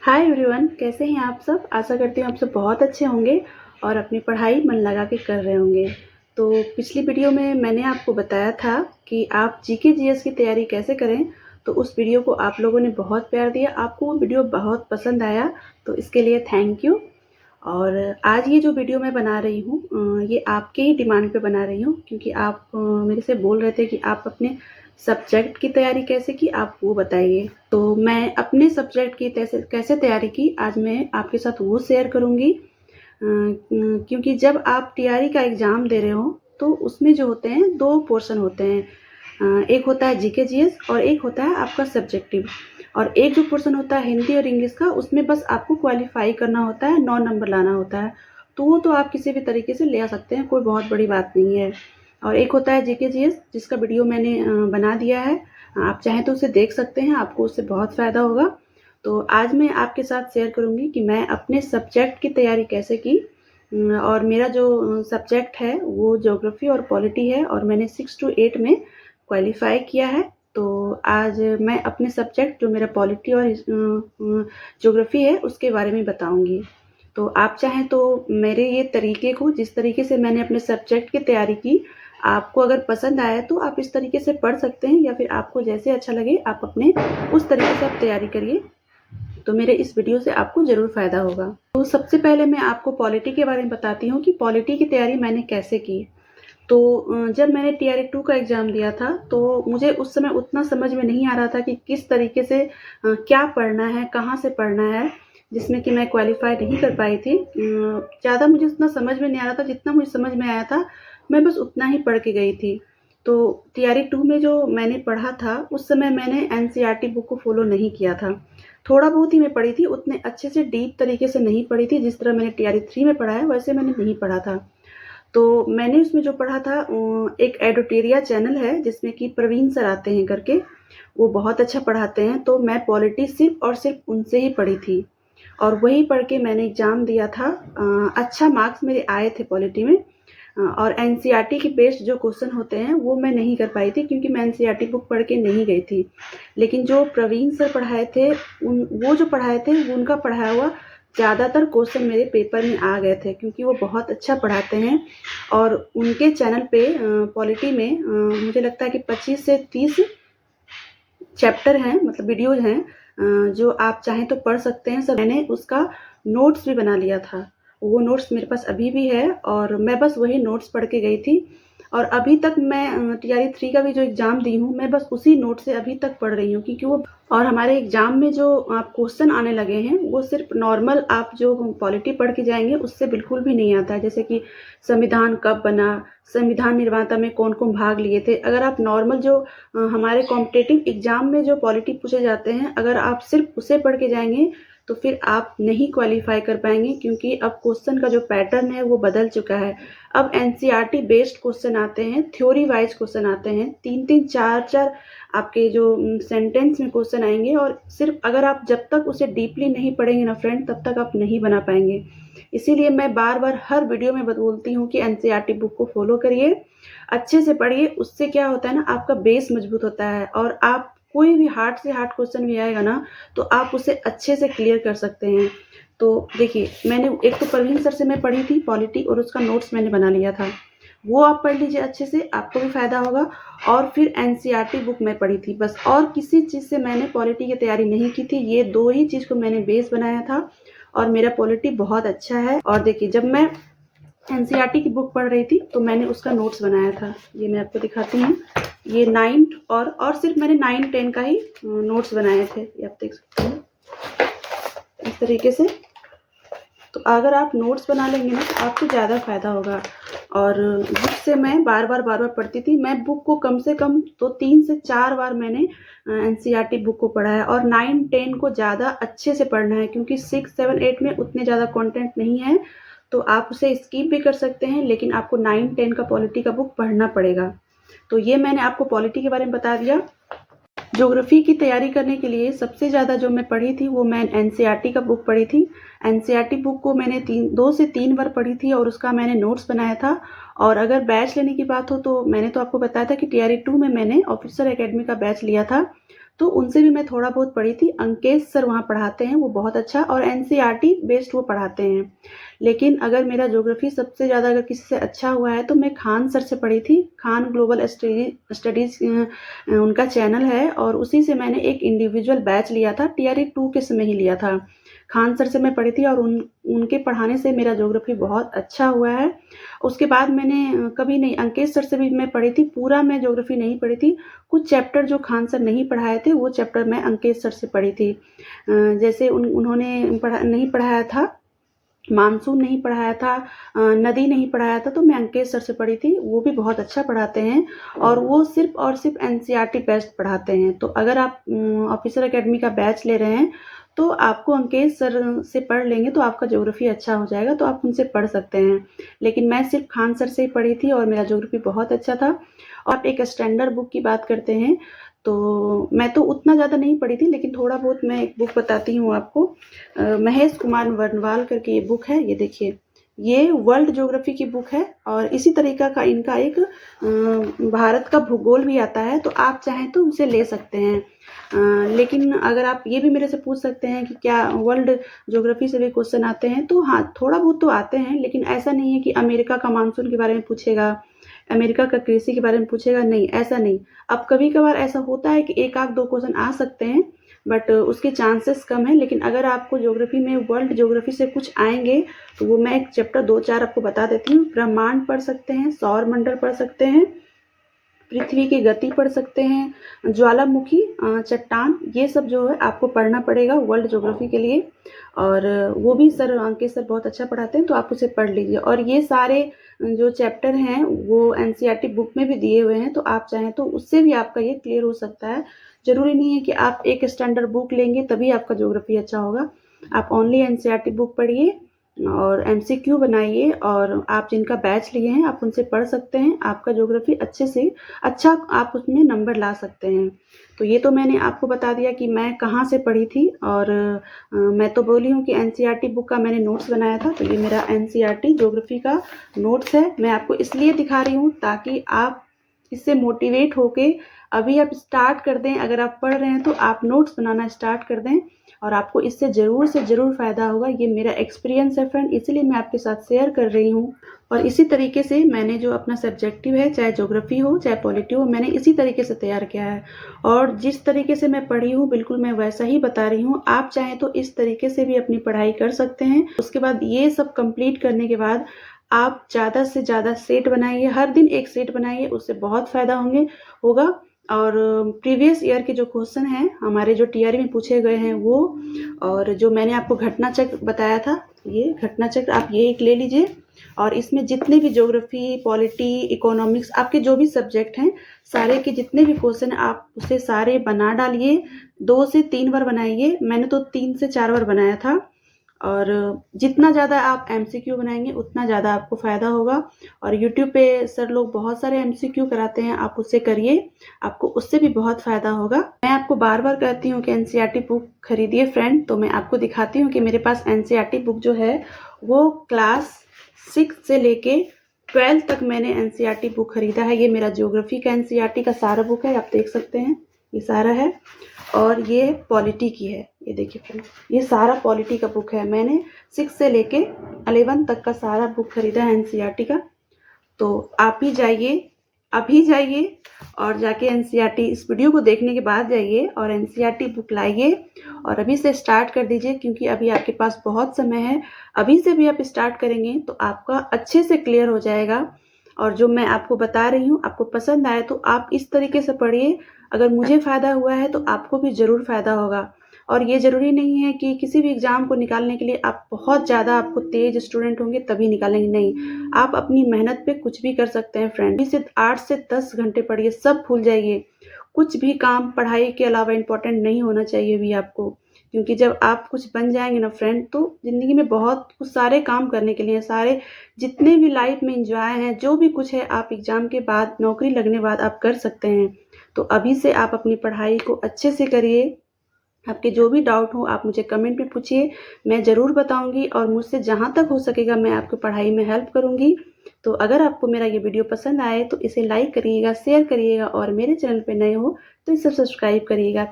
Hi everyone, कैसे हैं आप सब। आशा करती हूँ आप सब बहुत अच्छे होंगे और अपनी पढ़ाई मन लगा के कर रहे होंगे। तो पिछली वीडियो में मैंने आपको बताया था कि आप जीके जीएस की तैयारी कैसे करें। तो उस वीडियो को आप लोगों ने बहुत प्यार दिया, आपको वो वीडियो बहुत पसंद आया, तो इसके लिए थैंक यू। और आज ये जो वीडियो मैं बना रही हूँ ये आपके ही डिमांड पे बना रही हूँ, क्योंकि आप मेरे से बोल रहे थे कि आप अपने सब्जेक्ट की तैयारी कैसे की, आप वो बताइए। तो मैं अपने सब्जेक्ट की कैसे तैयारी की आज मैं आपके साथ वो शेयर करूँगी। क्योंकि जब आप टीआरई का एग्ज़ाम दे रहे हो तो उसमें जो होते हैं 2 पोर्शन होते हैं। एक होता है जीके जीएस और एक होता है आपका सब्जेक्टिव। और एक जो पोर्शन होता है हिंदी और इंग्लिश का, उसमें बस आपको क्वालिफाई करना होता है, 9 नंबर लाना होता है। तो वो तो आप किसी भी तरीके से ले आ सकते हैं, कोई बहुत बड़ी बात नहीं है। और एक होता है जीके जीएस जिसका वीडियो मैंने बना दिया है, आप चाहें तो उसे देख सकते हैं, आपको उससे बहुत फ़ायदा होगा। तो आज मैं आपके साथ शेयर करूंगी कि मैं अपने सब्जेक्ट की तैयारी कैसे की। और मेरा जो सब्जेक्ट है वो ज्योग्राफी और पॉलिटी है और मैंने 6 to 8 में क्वालिफाई किया है। तो आज मैं अपने सब्जेक्ट जो मेरा पॉलिटी और ज्योग्राफी है उसके बारे में बताऊंगी। तो आप चाहें तो मेरे ये तरीके को, जिस तरीके से मैंने अपने सब्जेक्ट की तैयारी की, आपको अगर पसंद आया तो आप इस तरीके से पढ़ सकते हैं, या फिर आपको जैसे अच्छा लगे आप अपने उस तरीके से आप तैयारी करिए। तो मेरे इस वीडियो से आपको ज़रूर फ़ायदा होगा। तो सबसे पहले मैं आपको पॉलिटी के बारे में बताती हूँ कि पॉलिटी की तैयारी मैंने कैसे की। तो जब मैंने टीआरई 2 का एग्ज़ाम दिया था तो मुझे उस समय उतना समझ में नहीं आ रहा था कि किस तरीके से क्या पढ़ना है, कहाँ से पढ़ना है, जिसमें कि मैं क्वालिफ़ाई नहीं कर पाई थी। ज़्यादा मुझे उतना समझ में नहीं आ रहा था, जितना मुझे समझ में आया था मैं बस उतना ही पढ़ के गई थी। तो टीआरई 2 में जो मैंने पढ़ा था उस समय मैंने एनसीईआरटी बुक को फ़ॉलो नहीं किया था। थोड़ा बहुत ही मैं पढ़ी थी, उतने अच्छे से डीप तरीके से नहीं पढ़ी थी, जिस तरह मैंने टीआरई 3 में पढ़ा है वैसे मैंने नहीं पढ़ा था। तो मैंने उसमें जो पढ़ा था, एक एडोटेरिया चैनल है जिसमें कि प्रवीण सर आते हैं करके, वो बहुत अच्छा पढ़ाते हैं। तो मैं पॉलिटी सिर्फ और सिर्फ उनसे ही पढ़ी थी और वही पढ़ के मैंने एग्ज़ाम दिया था। अच्छा मार्क्स मेरे आए थे पॉलिटी में। और एनसीईआरटी के बेस्ड जो क्वेश्चन होते हैं वो मैं नहीं कर पाई थी, क्योंकि मैं एनसीईआरटी बुक पढ़ के नहीं गई थी। लेकिन जो प्रवीण सर पढ़ाए थे वो जो पढ़ाए थे वो उनका पढ़ाया हुआ ज़्यादातर क्वेश्चन मेरे पेपर में आ गए थे, क्योंकि वो बहुत अच्छा पढ़ाते हैं। और उनके चैनल पे पॉलिटी में मुझे लगता है कि 25 से 30 चैप्टर हैं, मतलब वीडियोज हैं जो आप चाहें तो पढ़ सकते हैं। सब मैंने उसका नोट्स भी बना लिया था, वो नोट्स मेरे पास अभी भी है और मैं बस वही नोट्स पढ़ के गई थी। और अभी तक मैं टीआरई 3 का भी जो एग्ज़ाम दी हूँ मैं बस उसी नोट से अभी तक पढ़ रही हूँ, क्योंकि वो और हमारे एग्ज़ाम में जो आप क्वेश्चन आने लगे हैं वो सिर्फ नॉर्मल आप जो पॉलिटी पढ़ के जाएंगे उससे बिल्कुल भी नहीं आता है। जैसे कि संविधान कब बना, संविधान निर्माता में कौन कौन भाग लिए थे। अगर आप नॉर्मल जो हमारे कॉम्पिटिटिव एग्ज़ाम में जो पॉलिटी पूछे जाते हैं, अगर आप सिर्फ उसे पढ़ के जाएंगे तो फिर आप नहीं क्वालिफाई कर पाएंगे, क्योंकि अब क्वेश्चन का जो पैटर्न है वो बदल चुका है। अब एनसीईआरटी बेस्ड क्वेश्चन आते हैं, थ्योरी वाइज क्वेश्चन आते हैं, 3-3 4-4 आपके जो सेंटेंस में क्वेश्चन आएंगे। और सिर्फ अगर आप जब तक उसे डीपली नहीं पढ़ेंगे ना फ्रेंड, तब तक आप नहीं बना पाएंगे। इसीलिए मैं बार बार हर वीडियो में बोलती हूँ कि एनसीईआरटी बुक को फॉलो करिए, अच्छे से पढ़िए। उससे क्या होता है ना, आपका बेस मजबूत होता है और आप कोई भी हार्ड से हार्ड क्वेश्चन भी आएगा ना तो आप उसे अच्छे से क्लियर कर सकते हैं। तो देखिए, मैंने एक तो प्रवीण सर से मैं पढ़ी थी पॉलिटी और उसका नोट्स मैंने बना लिया था, वो आप पढ़ लीजिए अच्छे से, आपको भी फ़ायदा होगा। और फिर एनसीईआरटी बुक मैं पढ़ी थी बस, और किसी चीज़ से मैंने पॉलिटी की तैयारी नहीं की थी। ये 2 ही चीज़ को मैंने बेस बनाया था और मेरा पॉलिटी बहुत अच्छा है। और देखिए, जब मैं एनसीईआरटी की बुक पढ़ रही थी तो मैंने उसका नोट्स बनाया था, ये मैं आपको दिखाती हूँ। ये 9 और सिर्फ मैंने 9-10 का ही नोट्स बनाए थे, ये आप देख सकते हैं इस तरीके से। तो अगर आप नोट्स बना लेंगे ना तो आपको ज़्यादा फ़ायदा होगा। और बुक से मैं बार बार पढ़ती थी। मैं बुक को कम से कम तो 3 से 4 बार मैंने एनसीईआरटी बुक को पढ़ा है। और 9-10 को ज़्यादा अच्छे से पढ़ना है, क्योंकि 6-7-8 में उतने ज़्यादा कंटेंट नहीं है, तो आप उसे स्किप भी कर सकते हैं, लेकिन आपको 9-10 का पॉलिटी का बुक पढ़ना पड़ेगा। तो ये मैंने आपको पॉलिटी के बारे में बता दिया। ज्योग्राफी की तैयारी करने के लिए सबसे ज़्यादा जो मैं पढ़ी थी वो मैं एनसीईआरटी का बुक पढ़ी थी। एनसीईआरटी बुक को मैंने 2 से 3 बार पढ़ी थी और उसका मैंने नोट्स बनाया था। और अगर बैच लेने की बात हो तो मैंने तो आपको बताया था कि टीआरई 2 में मैंने ऑफिसर एकेडमी का बैच लिया था। तो उनसे भी मैं थोड़ा बहुत पढ़ी थी। अंकेश सर वहाँ पढ़ाते हैं, वो बहुत अच्छा और एनसीईआरटी बेस्ड वो पढ़ाते हैं। लेकिन अगर मेरा ज्योग्राफी सबसे ज़्यादा अगर किसी से अच्छा हुआ है तो मैं खान सर से पढ़ी थी। खान ग्लोबल स्टडीज़ उनका चैनल है और उसी से मैंने एक इंडिविजुअल बैच लिया था, टीआरई 2 के समय ही लिया था। खान सर से मैं पढ़ी थी और उनके पढ़ाने से मेरा ज्योग्राफी बहुत अच्छा हुआ है। उसके बाद मैंने कभी नहीं, अंकेश सर से भी मैं पढ़ी थी, पूरा मैं ज्योग्राफी नहीं पढ़ी थी। कुछ चैप्टर जो खान सर नहीं पढ़ाए थे वो चैप्टर मैं अंकेश सर से पढ़ी थी। जैसे उन्होंने नहीं पढ़ाया था, मानसून नहीं पढ़ाया था, नदी नहीं पढ़ाया था, तो मैं अंकेश सर से पढ़ी थी। वो भी बहुत अच्छा पढ़ाते हैं और वो सिर्फ और सिर्फ एनसीईआरटी बेस्ड पढ़ाते हैं। तो अगर आप ऑफिसर एकेडमी का बैच ले रहे हैं तो आपको अंकेश सर से पढ़ लेंगे तो आपका ज्योग्राफी अच्छा हो जाएगा, तो आप उनसे पढ़ सकते हैं। लेकिन मैं सिर्फ खान सर से ही पढ़ी थी और मेरा ज्योग्राफी बहुत अच्छा था। और एक स्टैंडर्ड बुक की बात करते हैं तो मैं तो उतना ज़्यादा नहीं पढ़ी थी, लेकिन थोड़ा बहुत मैं एक बुक बताती हूँ आपको। महेश कुमार वर्णवाल करके ये बुक है, ये देखिए, ये वर्ल्ड ज्योग्राफी की बुक है और इसी तरीका का इनका एक भारत का भूगोल भी आता है, तो आप चाहें तो उसे ले सकते हैं। लेकिन अगर आप ये भी मेरे से पूछ सकते हैं कि क्या वर्ल्ड ज्योग्राफी से भी क्वेश्चन आते हैं, तो हाँ, थोड़ा बहुत तो आते हैं, लेकिन ऐसा नहीं है कि अमेरिका का मानसून के बारे में पूछेगा, अमेरिका का कृषि के बारे में पूछेगा, नहीं, ऐसा नहीं। अब कभी कभार ऐसा होता है कि एक आध दो क्वेश्चन आ सकते हैं, बट उसके चांसेस कम है। लेकिन अगर आपको ज्योग्राफी में वर्ल्ड ज्योग्राफी से कुछ आएंगे तो वो मैं एक चैप्टर 2-4 आपको बता देती हूँ। ब्रह्मांड पढ़ सकते हैं, सौर मंडल पढ़ सकते हैं, पृथ्वी की गति पढ़ सकते हैं, ज्वालामुखी, चट्टान, ये सब जो है आपको पढ़ना पड़ेगा वर्ल्ड ज्योग्राफी के लिए। और वो भी सर अंकित सर बहुत अच्छा पढ़ाते हैं, तो आप उसे पढ़ लीजिए। और ये सारे जो चैप्टर हैं वो एनसीईआरटी बुक में भी दिए हुए हैं, तो आप चाहें तो उससे भी आपका ये क्लियर हो सकता है। ज़रूरी नहीं है कि आप एक स्टैंडर्ड बुक लेंगे तभी आपका ज्योग्राफी अच्छा होगा। आप ओनली एनसीईआरटी बुक पढ़िए और एमसीक्यू बनाइए, और आप जिनका बैच लिए हैं आप उनसे पढ़ सकते हैं। आपका ज्योग्राफी अच्छे से अच्छा आप उसमें नंबर ला सकते हैं। तो ये तो मैंने आपको बता दिया कि मैं कहाँ से पढ़ी थी। और मैं तो बोली हूँ कि एनसीईआरटी बुक का मैंने नोट्स बनाया था, तो ये मेरा एनसीईआरटी ज्योग्राफी का नोट्स है। मैं आपको इसलिए दिखा रही हूँ ताकि आप इससे मोटिवेट होके अभी आप स्टार्ट कर दें। अगर आप पढ़ रहे हैं तो आप नोट्स बनाना स्टार्ट कर दें और आपको इससे ज़रूर से ज़रूर फ़ायदा होगा। ये मेरा एक्सपीरियंस है फ्रेंड, इसीलिए मैं आपके साथ शेयर कर रही हूँ। और इसी तरीके से मैंने जो अपना सब्जेक्टिव है, चाहे ज्योग्राफी हो चाहे पॉलिटी हो, मैंने इसी तरीके से तैयार किया है। और जिस तरीके से मैं पढ़ी हूँ बिल्कुल मैं वैसा ही बता रही हूँ। आप चाहें तो इस तरीके से भी अपनी पढ़ाई कर सकते हैं। उसके बाद ये सब कंप्लीट करने के बाद आप ज़्यादा से ज़्यादा सेट बनाइए, हर दिन एक सेट बनाइए, उससे बहुत फ़ायदा होगा। और प्रीवियस ईयर के जो क्वेश्चन हैं हमारे जो टीआरई में पूछे गए हैं वो, और जो मैंने आपको घटना चक्र बताया था, ये घटना चक्र आप ये एक ले लीजिए। और इसमें जितने भी ज्योग्राफी, पॉलिटी, इकोनॉमिक्स, आपके जो भी सब्जेक्ट हैं सारे के जितने भी क्वेश्चन आप उसे सारे बना डालिए। 2 से 3 बार बनाइए, मैंने तो 3 से 4 बार बनाया था। और जितना ज़्यादा आप एमसीक्यू बनाएंगे उतना ज़्यादा आपको फ़ायदा होगा। और यूट्यूब पे सर लोग बहुत सारे एमसीक्यू कराते हैं, आप उससे करिए, आपको उससे भी बहुत फ़ायदा होगा। मैं आपको बार बार कहती हूँ कि एनसीईआरटी बुक खरीदिए फ्रेंड। तो मैं आपको दिखाती हूँ कि मेरे पास एनसीईआरटी बुक जो है वो क्लास 6 से लेके 12 तक मैंने एनसीईआरटी बुक खरीदा है। ये मेरा ज्योग्राफी का एनसीईआरटी का सारा बुक है, आप देख सकते हैं, ये सारा है। और ये पॉलिटी की है, ये देखिए फ्रेंड, ये सारा पॉलिटी का बुक है। मैंने 6 से लेके 11 तक का सारा बुक खरीदा है एनसीईआरटी का। तो आप भी जाइए, अभी जाइए और जाके एनसीईआरटी, इस वीडियो को देखने के बाद जाइए और एनसीईआरटी बुक लाइए और अभी से स्टार्ट कर दीजिए, क्योंकि अभी आपके पास बहुत समय है। अभी से भी आप स्टार्ट करेंगे तो आपका अच्छे से क्लियर हो जाएगा। और जो मैं आपको बता रही हूँ आपको पसंद आए तो आप इस तरीके से पढ़िए। अगर मुझे फ़ायदा हुआ है तो आपको भी ज़रूर फ़ायदा होगा। और ये ज़रूरी नहीं है कि किसी भी एग्ज़ाम को निकालने के लिए आप बहुत ज़्यादा आपको तेज़ स्टूडेंट होंगे तभी निकालेंगे, नहीं। आप अपनी मेहनत पे कुछ भी कर सकते हैं फ्रेंड। इसे 8 से 10 घंटे पढ़िए, सब भूल जाइए। कुछ भी काम पढ़ाई के अलावा इम्पोर्टेंट नहीं होना चाहिए भी आपको, क्योंकि जब आप कुछ बन जाएंगे ना फ्रेंड, तो ज़िंदगी में बहुत कुछ सारे काम करने के लिए, सारे जितने भी लाइफ में इंजॉय हैं, जो भी कुछ है, आप एग्ज़ाम के बाद, नौकरी लगने बाद आप कर सकते हैं। तो अभी से आप अपनी पढ़ाई को अच्छे से करिए। आपके जो भी डाउट हो आप मुझे कमेंट में पूछिए, मैं ज़रूर बताऊंगी और मुझसे जहाँ तक हो सकेगा मैं आपको पढ़ाई में हेल्प करूंगी। तो अगर आपको मेरा ये वीडियो पसंद आए तो इसे लाइक करिएगा, शेयर करिएगा और मेरे चैनल पे नए हो तो इसे सब्सक्राइब करिएगा।